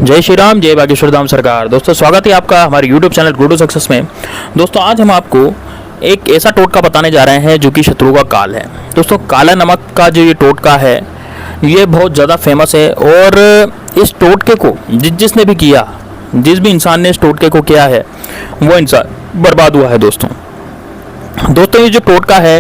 जय श्री राम, जय बागेश्वर धाम सरकार। दोस्तों स्वागत है आपका हमारे YouTube channel good to success में। दोस्तों आज हम आपको एक ऐसा टोटका बताने जा रहे हैं जो कि शत्रु का काल है। दोस्तों काला नमक का जो ये टोटका है ये बहुत ज़्यादा फेमस है और इस टोटके को जिसने भी किया, जिस भी इंसान ने इस टोटके को किया है वो इंसान बर्बाद हुआ है। दोस्तों ये जो टोटका है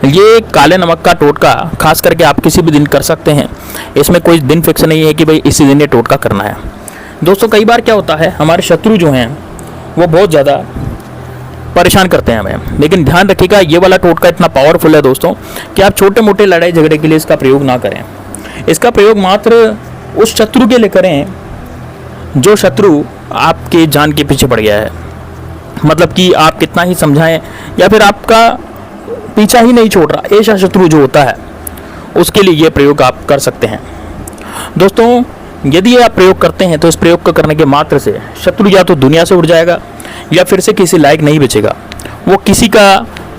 ये काले नमक का टोटका खास करके आप किसी भी दिन कर सकते हैं। इसमें कोई दिन फिक्स नहीं है कि भाई इसी दिन ये टोटका करना है। दोस्तों कई बार क्या होता है, हमारे शत्रु जो हैं वो बहुत ज़्यादा परेशान करते हैं हमें, लेकिन ध्यान रखिएगा ये वाला टोटका इतना पावरफुल है दोस्तों कि आप छोटे मोटे लड़ाई झगड़े के लिए इसका प्रयोग ना करें। इसका प्रयोग मात्र उस शत्रु के लिए करें जो शत्रु आपके जान के पीछे पड़ गया है। मतलब कि आप कितना ही समझाएं या फिर आपका पीछा ही नहीं छोड़ रहा, ऐसा शत्रु जो होता है उसके लिए ये प्रयोग आप कर सकते हैं। दोस्तों यदि ये आप प्रयोग करते हैं तो इस प्रयोग को करने के मात्र से शत्रु या तो दुनिया से उड़ जाएगा या फिर से किसी लायक नहीं बचेगा, वो किसी का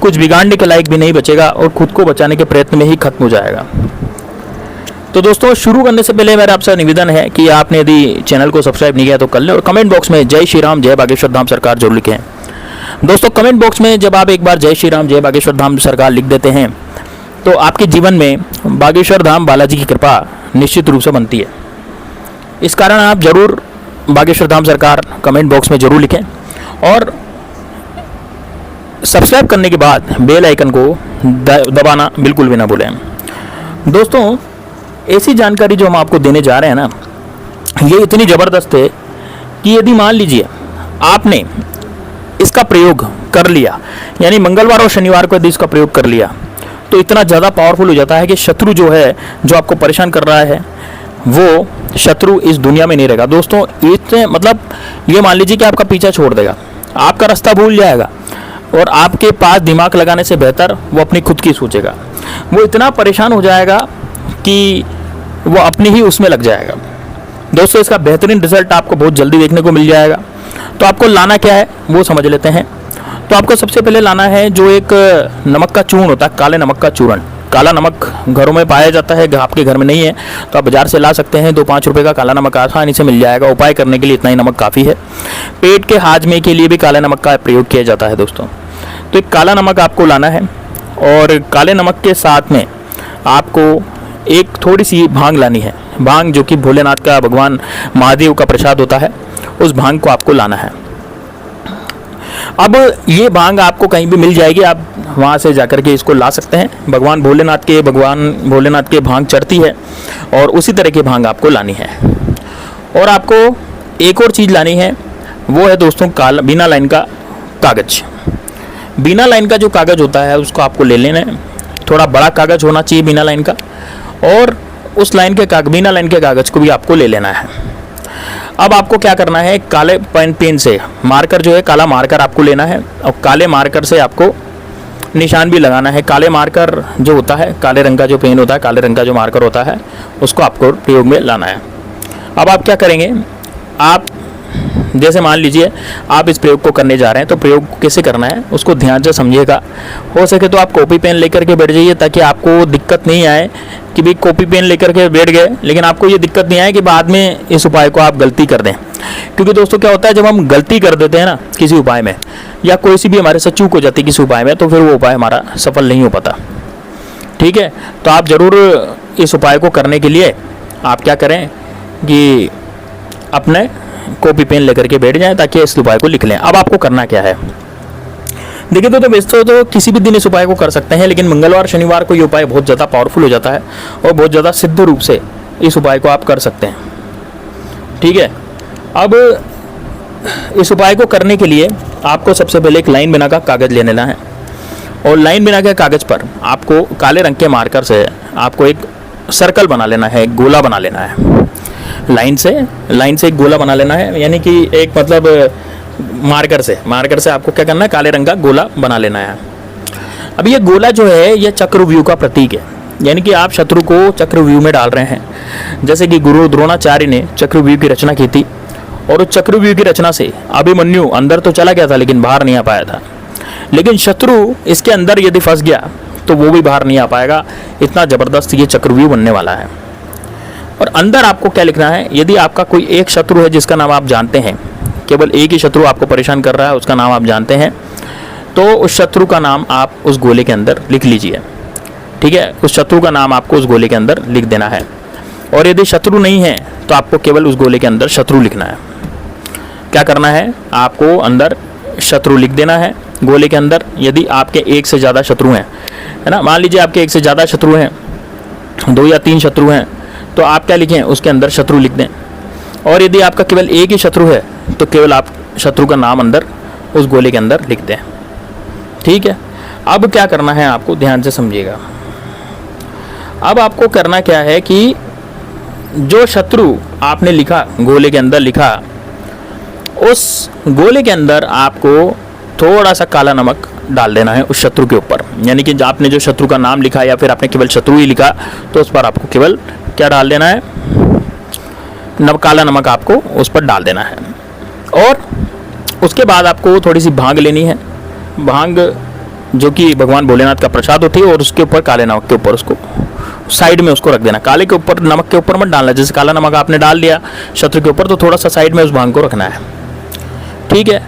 कुछ बिगाड़ने के लायक भी नहीं बचेगा और खुद को बचाने के प्रयत्न में ही खत्म हो जाएगा। तो दोस्तों शुरू करने से पहले मेरा आपसे निवेदन है कि आपने यदि चैनल को सब्सक्राइब नहीं किया तो कर लें और कमेंट बॉक्स में जय श्री राम, जय बागेश्वर धाम सरकार जरूर लिखें। दोस्तों कमेंट बॉक्स में जब आप एक बार जय श्री राम, जय बागेश्वर धाम सरकार लिख देते हैं तो आपके जीवन में बागेश्वर धाम बालाजी की कृपा निश्चित रूप से बनती है। इस कारण आप जरूर बागेश्वर धाम सरकार कमेंट बॉक्स में जरूर लिखें और सब्सक्राइब करने के बाद बेल आइकन को दबाना बिल्कुल भी ना भूलें। दोस्तों ऐसी जानकारी जो हम आपको देने जा रहे हैं ना, ये इतनी ज़बरदस्त है कि यदि मान लीजिए आपने इसका प्रयोग कर लिया, यानी मंगलवार और शनिवार को यदि इसका प्रयोग कर लिया तो इतना ज़्यादा पावरफुल हो जाता है कि शत्रु जो है, जो आपको परेशान कर रहा है, वो शत्रु इस दुनिया में नहीं रहेगा। दोस्तों इतने मतलब ये मान लीजिए कि आपका पीछा छोड़ देगा, आपका रास्ता भूल जाएगा और आपके पास दिमाग लगाने से बेहतर वो अपनी खुद की सोचेगा। वो इतना परेशान हो जाएगा कि वो अपनी ही उसमें लग जाएगा। दोस्तों इसका बेहतरीन रिजल्ट आपको बहुत जल्दी देखने को मिल जाएगा। तो आपको लाना क्या है वो समझ लेते हैं। तो आपको सबसे पहले लाना है जो एक नमक का चूर्ण होता है, काले नमक का चूर्ण। काला नमक घरों में पाया जाता है, आपके घर में नहीं है तो आप बाजार से ला सकते हैं। 2-5 रुपये का काला नमक आसानी से मिल जाएगा। उपाय करने के लिए इतना ही नमक काफ़ी है। पेट के हाजमे के लिए भी काले नमक का प्रयोग किया जाता है दोस्तों। तो एक काला नमक आपको लाना है और काले नमक के साथ में आपको एक थोड़ी सी भांग लानी है। भांग जो कि भोलेनाथ का, भगवान महादेव का प्रसाद होता है, उस भांग को आपको लाना है। अब ये भांग आपको कहीं भी मिल जाएगी, आप वहाँ से जाकर के इसको ला सकते हैं। भगवान भोलेनाथ के भांग चढ़ती है और उसी तरह की भांग आपको लानी है। और आपको एक और चीज़ लानी है, वो है दोस्तों बिना लाइन का कागज। बिना लाइन का जो कागज होता है उसको आपको ले लेना है। थोड़ा बड़ा कागज होना चाहिए बिना लाइन का, और उस बिना लाइन के कागज को भी आपको ले लेना है। अब आपको क्या करना है, काले पेन से मार्कर जो है, काला मार्कर आपको लेना है और काले मार्कर से आपको निशान भी लगाना है। काले मार्कर जो होता है, काले रंग का जो पेन होता है, काले रंग का जो मार्कर होता है, उसको आपको प्रयोग में लाना है। अब आप क्या करेंगे, आप जैसे मान लीजिए आप इस प्रयोग को करने जा रहे हैं तो प्रयोग कैसे करना है उसको ध्यान से समझिएगा। हो सके तो आप कॉपी पेन लेकर के बैठ जाइए ताकि आपको दिक्कत नहीं आए कि भाई कॉपी पेन लेकर के बैठ गए, लेकिन आपको ये दिक्कत नहीं आए कि बाद में इस उपाय को आप गलती कर दें। क्योंकि दोस्तों क्या होता है, जब हम गलती कर देते हैं ना किसी उपाय में, या कोई सी भी हमारे से चूक हो जाती है किसी उपाय में, तो फिर वो उपाय हमारा सफल नहीं हो पाता। ठीक है, तो आप ज़रूर इस उपाय को करने के लिए आप क्या करें कि अपने कॉपी पेन लेकर के बैठ जाएं ताकि इस उपाय को लिख लें। अब आपको करना क्या है, देखिए तो वैसे तो किसी भी दिन इस उपाय को कर सकते हैं, लेकिन मंगलवार शनिवार को ये उपाय बहुत ज़्यादा पावरफुल हो जाता है और बहुत ज़्यादा सिद्ध रूप से इस उपाय को आप कर सकते हैं। ठीक है, अब इस उपाय को करने के लिए आपको सबसे पहले एक लाइन बना का कागज़ ले लेना है और लाइन बना के कागज़ पर आपको काले रंग के मार्कर से आपको एक सर्कल बना लेना है, एक गोला बना लेना है। लाइन से एक गोला बना लेना है, यानी कि एक मतलब मार्कर से आपको क्या करना है, काले रंग का गोला बना लेना है। अब ये गोला जो है ये चक्रव्यूह का प्रतीक है, यानी कि आप शत्रु को चक्रव्यूह में डाल रहे हैं। जैसे कि गुरु द्रोणाचार्य ने चक्रव्यूह की रचना की थी और उस चक्रव्यूह की रचना से अभिमन्यु अंदर तो चला गया था लेकिन बाहर नहीं आ पाया था, लेकिन शत्रु इसके अंदर यदि फंस गया तो वो भी बाहर नहीं आ पाएगा। इतना ज़बरदस्त ये चक्रव्यूह बनने वाला है। और अंदर आपको क्या लिखना है, यदि आपका कोई एक शत्रु है जिसका नाम आप जानते हैं, केवल एक ही शत्रु आपको परेशान कर रहा है, उसका नाम आप जानते हैं, तो उस शत्रु का नाम आप उस गोले के अंदर लिख लीजिए। ठीक है, उस शत्रु का नाम आपको उस गोले के अंदर लिख देना है। और यदि शत्रु नहीं है तो आपको केवल उस गोले के अंदर शत्रु लिखना है। क्या करना है, आपको अंदर शत्रु लिख देना है गोले के अंदर। यदि आपके एक से ज़्यादा शत्रु हैं, है ना, मान लीजिए आपके एक से ज़्यादा शत्रु हैं, 2 या 3 शत्रु हैं, तो आप क्या लिखें, उसके अंदर शत्रु लिख दें। और यदि आपका केवल एक ही शत्रु है तो केवल आप शत्रु का नाम अंदर उस गोले के अंदर लिख दें। ठीक है, अब क्या करना है आपको, ध्यान से समझिएगा। अब आपको करना क्या है कि जो शत्रु आपने लिखा, गोले के अंदर लिखा, उस गोले के अंदर आपको थोड़ा सा काला नमक डाल देना है उस शत्रु के ऊपर। यानी कि आपने जो शत्रु का नाम लिखा या फिर आपने केवल शत्रु ही लिखा, तो उस पर आपको केवल क्या डाल देना है, काला नमक आपको उस पर डाल देना है। और उसके बाद आपको थोड़ी सी भांग लेनी है, भांग जो कि भगवान भोलेनाथ का प्रसाद होती है, और उसके ऊपर काले नमक के ऊपर उसको साइड में उसको रख देना। काले के ऊपर, नमक के ऊपर मत डालना। जैसे काला नमक आपने डाल दिया शत्रु के ऊपर, तो थोड़ा सा साइड में उस भांग को रखना है। ठीक है,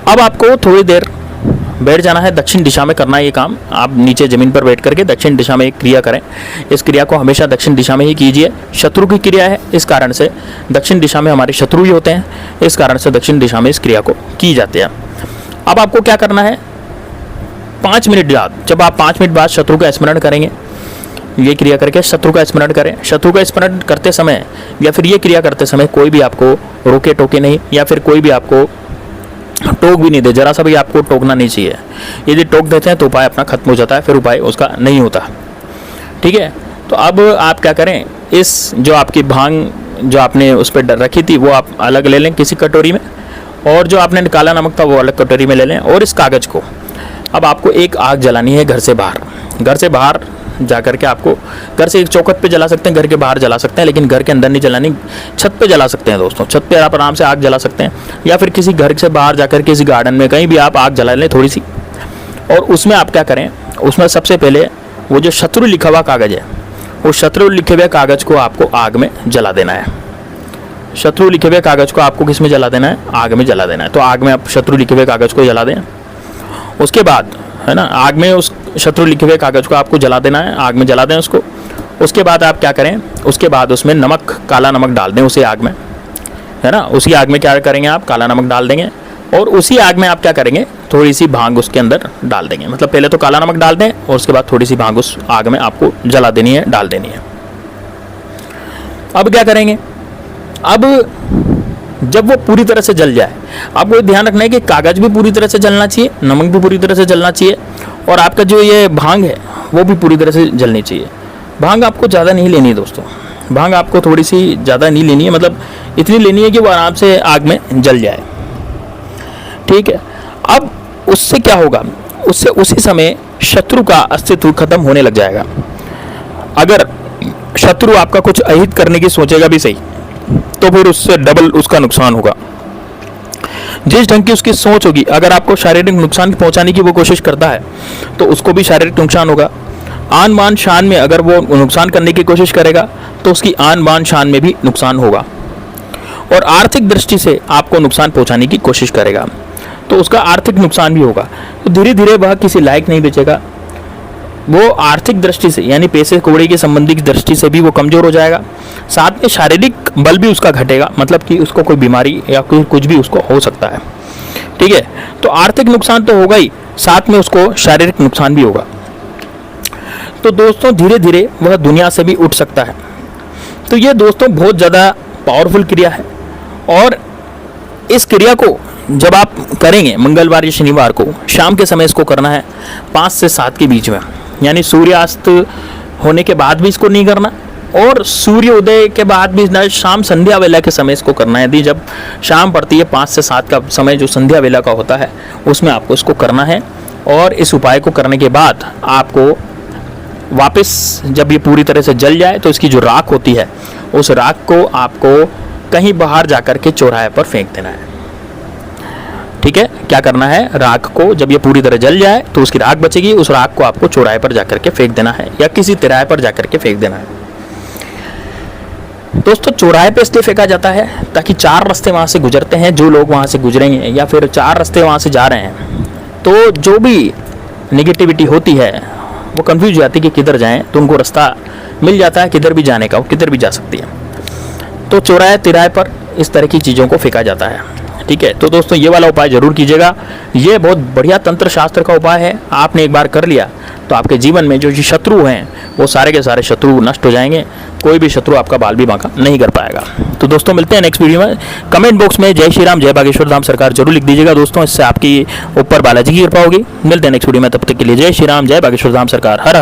अब आपको थोड़ी देर बैठ जाना है, दक्षिण दिशा में करना है ये काम। आप नीचे ज़मीन पर बैठ करके दक्षिण दिशा में एक क्रिया करें। इस क्रिया को हमेशा दक्षिण दिशा में ही कीजिए। शत्रु की क्रिया है, इस कारण से दक्षिण दिशा में हमारे शत्रु ही होते हैं, इस कारण से दक्षिण दिशा में इस क्रिया को की जाती है। अब आपको क्या करना है, 5 मिनट बाद, जब आप 5 मिनट बाद शत्रु का स्मरण करेंगे, ये क्रिया करके शत्रु का स्मरण करें। शत्रु का स्मरण करते समय या फिर ये क्रिया करते समय कोई भी आपको रोके टोके नहीं, या फिर कोई भी आपको टोक भी नहीं दे, जरा सा भी आपको टोकना नहीं चाहिए। यदि टोक देते हैं तो उपाय अपना खत्म हो जाता है, फिर उपाय उसका नहीं होता। ठीक है, तो अब आप क्या करें, इस जो आपकी भांग जो आपने उस पर रखी थी वो आप अलग ले लें किसी कटोरी में, और जो आपने काला नमक था वो अलग कटोरी में ले लें। और इस कागज़ को अब आपको एक आग जलानी है घर से बाहर। घर से बाहर जा करके आपको, घर से एक चौखट पे जला सकते हैं, घर के बाहर जला सकते हैं, लेकिन घर के अंदर नहीं जलानी, छत पे जला सकते हैं दोस्तों। छत पे आप आराम से आग जला सकते हैं, या फिर किसी घर से बाहर जाकर किसी गार्डन में कहीं भी आप आग जला लें थोड़ी सी। और उसमें आप क्या करें, उसमें सबसे पहले वो जो शत्रु लिखा हुआ कागज़ है, उस शत्रु लिखे हुए कागज़ को आपको आग में जला देना है। शत्रु लिखे हुए कागज़ को आपको किस में जला देना है, आग में जला देना है। तो आग में आप शत्रु लिखे हुए कागज़ को जला दें। उसके बाद, है ना, आग में उस शत्रु लिखे हुए कागज़ को आपको जला देना है, आग में जला दें उसको। उसके बाद आप क्या करें, उसके बाद उसमें नमक, काला नमक डाल दें उसी आग में, है ना। उसी आग में क्या करेंगे आप, काला नमक डाल देंगे, और उसी आग में आप क्या करेंगे, थोड़ी सी भांग उसके अंदर डाल देंगे। मतलब पहले तो काला नमक डाल दें और उसके बाद थोड़ी सी भांग उस आग में आपको जला देनी है, डाल देनी है। अब क्या करेंगे, अब जब वो पूरी तरह से जल जाए, आपको ये ध्यान रखना है कि कागज़ भी पूरी तरह से जलना चाहिए, नमक भी पूरी तरह से जलना चाहिए, और आपका जो ये भांग है वो भी पूरी तरह से जलनी चाहिए। भांग आपको ज़्यादा नहीं लेनी है दोस्तों, भांग आपको थोड़ी सी ज़्यादा नहीं लेनी है, मतलब इतनी लेनी है कि वो आराम से आग में जल जाए। ठीक है, अब उससे क्या होगा, उससे उसी समय शत्रु का अस्तित्व खत्म होने लग जाएगा। अगर शत्रु आपका कुछ अहित करने की सोचेगा भी सही, तो फिर उससे डबल उसका नुकसान होगा। जिस ढंग की उसकी सोच होगी, अगर आपको शारीरिक नुकसान पहुंचाने की वो कोशिश करता है तो उसको भी शारीरिक नुकसान होगा। आन बान शान में अगर वो नुकसान करने की कोशिश करेगा तो उसकी आन बान शान में भी नुकसान होगा। और आर्थिक दृष्टि से आपको नुकसान पहुंचाने की कोशिश करेगा तो उसका आर्थिक नुकसान भी होगा। तो धीरे धीरे वह किसी लायक नहीं बचेगा, वो आर्थिक दृष्टि से यानी पैसे कौड़ी के संबंधी की दृष्टि से भी वो कमज़ोर हो जाएगा। साथ में शारीरिक बल भी उसका घटेगा, मतलब कि उसको कोई बीमारी या कोई कुछ भी उसको हो सकता है। ठीक है, तो आर्थिक नुकसान तो होगा ही, साथ में उसको शारीरिक नुकसान भी होगा। तो दोस्तों धीरे धीरे वह दुनिया से भी उठ सकता है। तो ये दोस्तों बहुत ज़्यादा पावरफुल क्रिया है, और इस क्रिया को जब आप करेंगे मंगलवार या शनिवार को शाम के समय इसको करना है 5 से 7 के बीच में, यानी सूर्यास्त होने के बाद भी इसको नहीं करना, और सूर्य उदय के बाद भी ना, शाम संध्या वेला के समय इसको करना है। यदि जब शाम पड़ती है 5 से 7 का समय जो संध्या वेला का होता है, उसमें आपको इसको करना है। और इस उपाय को करने के बाद आपको वापस जब ये पूरी तरह से जल जाए तो इसकी जो राख होती है, उस राख को आपको कहीं बाहर जाकर के चौराहे पर फेंक देना है। ठीक है, क्या करना है, राख को जब ये पूरी तरह जल जाए तो उसकी राख बचेगी, उस राख को आपको चौराहे पर जाकर के फेंक देना है, या किसी तिराहे पर जाकर के फेंक देना है। दोस्तों चौराहे पे इसलिए फेंका जाता है ताकि 4 रास्ते वहाँ से गुजरते हैं, जो लोग वहाँ से गुजरे हैं या फिर 4 रास्ते वहाँ से जा रहे हैं, तो जो भी निगेटिविटी होती है वो कंफ्यूज हो जाती है कि किधर जाएं, तो उनको रास्ता मिल जाता है किधर भी जाने का, वो किधर भी जा सकती है। तो चौराहे तिराहे पर इस तरह की चीज़ों को फेंका जाता है, ठीक है। तो दोस्तों ये वाला उपाय ज़रूर कीजिएगा, ये बहुत बढ़िया तंत्र शास्त्र का उपाय है। आपने एक बार कर लिया तो आपके जीवन में जो शत्रु हैं वो सारे के सारे शत्रु नष्ट हो जाएंगे, कोई भी शत्रु आपका बाल भी बांका नहीं कर पाएगा। तो दोस्तों मिलते हैं नेक्स्ट वीडियो में। कमेंट बॉक्स में जय श्री राम जय बागेश्वर धाम सरकार जरूर लिख दीजिएगा दोस्तों, इससे आपकी ऊपर बालाजी की कृपा होगी। मिलते हैं नेक्स्ट वीडियो में, तब तक के लिए जय श्री राम जय बागेश्वर धाम सरकार, हर हर